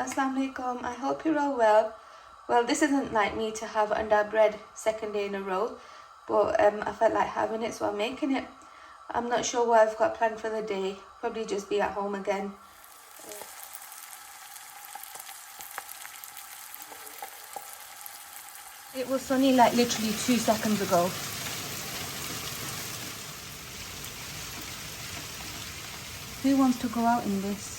Assalamu alaikum. I hope you're all well. Well, this isn't like me to have under bread second day in a row, but I felt like having it, so I'm making it. I'm not sure what I've got planned for the day. Probably just be at home again. It was sunny like literally 2 seconds ago. Who wants to go out in this?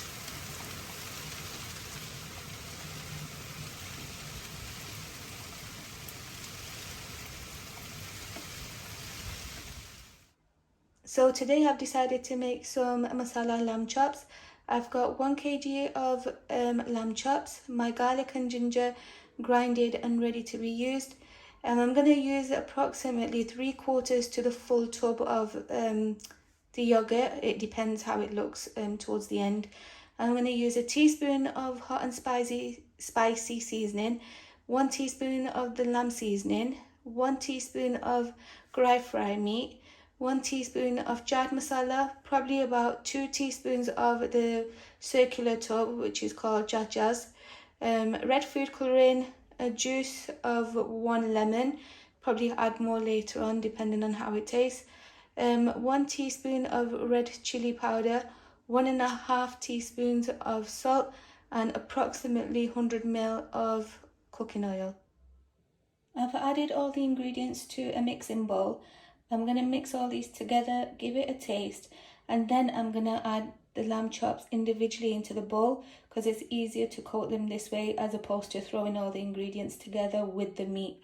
So today I've decided to make some masala lamb chops. I've got 1 kg of lamb chops, my garlic and ginger grinded and ready to be used. And I'm going to use approximately 3/4 to the full tub of the yogurt. It depends how it looks towards the end. I'm going to use a teaspoon of hot and spicy seasoning, 1 teaspoon of the lamb seasoning, 1 teaspoon of dry fry meat, 1 teaspoon of chaat masala, probably about 2 teaspoons of the circular tub, which is called chachas, red food colouring, a juice of 1 lemon, probably add more later on depending on how it tastes, 1 teaspoon of red chili powder, 1.5 teaspoons of salt, and approximately 100 ml of cooking oil. I've added all the ingredients to a mixing bowl. I'm going to mix all these together, give it a taste, and then I'm going to add the lamb chops individually into the bowl because it's easier to coat them this way as opposed to throwing all the ingredients together with the meat.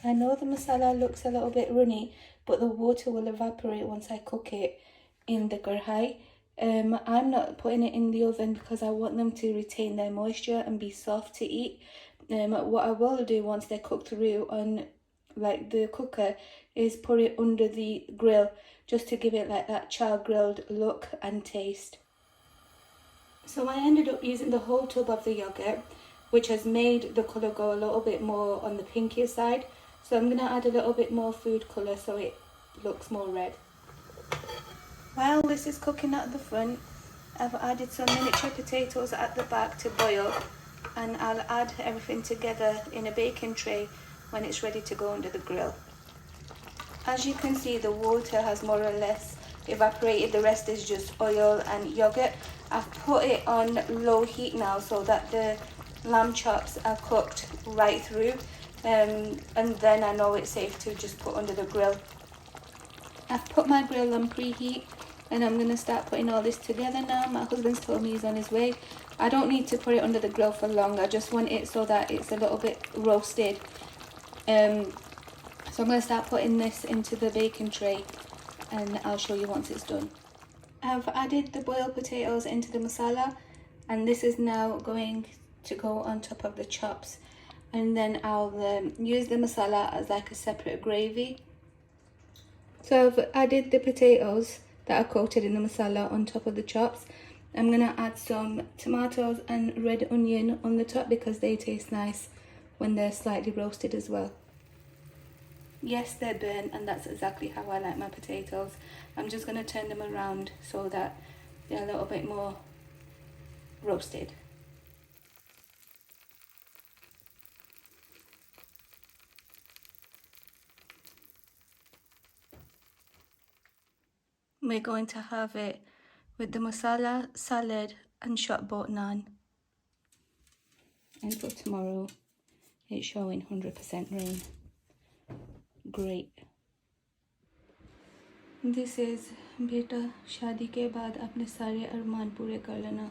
I know the masala looks a little bit runny, but the water will evaporate once I cook it in the karhai. I'm not putting it in the oven because I want them to retain their moisture and be soft to eat. What I will do once they're cooked through on like the cooker is put it under the grill just to give it like that char grilled look and taste. So I ended up using the whole tub of the yogurt, which has made the colour go a little bit more on the pinkier side. So I'm going to add a little bit more food colour so it looks more red. While this is cooking at the front, I've added some miniature potatoes at the back to boil, and I'll add everything together in a baking tray when it's ready to go under the grill. As you can see, the water has more or less evaporated, the rest is just oil and yogurt. I've put it on low heat now so that the lamb chops are cooked right through, and then I know it's safe to just put under the grill. I've put my grill on preheat and I'm going to start putting all this together now. My husband's told me he's on his way. I don't need to put it under the grill for long, I just want it so that it's a little bit roasted. So I'm going to start putting this into the baking tray and I'll show you once it's done. I've added the boiled potatoes into the masala, and this is now going to go on top of the chops, and then I'll use the masala as like a separate gravy. So I've added the potatoes that are coated in the masala on top of the chops. I'm going to add some tomatoes and red onion on the top because they taste nice when they're slightly roasted as well. Yes, they're burnt, and that's exactly how I like my potatoes. I'm just going to turn them around so that they're a little bit more roasted. We're going to have it with the masala, salad and shot bought naan. And for tomorrow, it's showing 100% rain. Great. This is beta शादी के बाद अपने सारे अरमान पूरे कर लेना.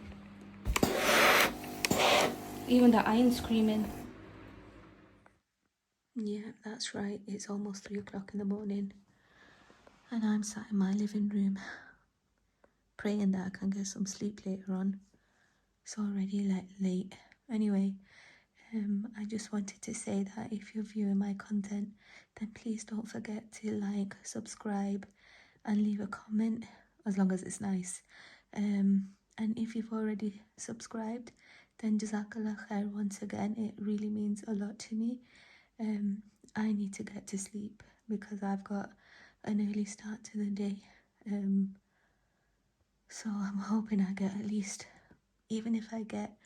Even the iron's screaming. Yeah, that's right. It's almost 3 o'clock in the morning. And I'm sat in my living room praying that I can get some sleep later on. It's already like late. Anyway, I just wanted to say that if you're viewing my content, then please don't forget to like, subscribe and leave a comment, as long as it's nice. And if you've already subscribed, then Jazakallah khair once again. It really means a lot to me. I need to get to sleep because I've got an early start to the day. So I'm hoping I get at least Even if I get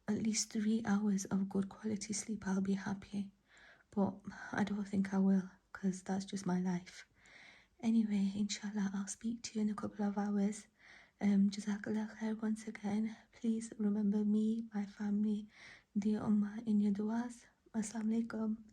at least 3 hours of good quality sleep, I'll be happy. But I don't think I will, because that's just my life. Anyway, inshallah, I'll speak to you in a couple of hours. Jazakallah khair once again. Please remember me, my family, the ummah in your du'as. Assalamu alaikum.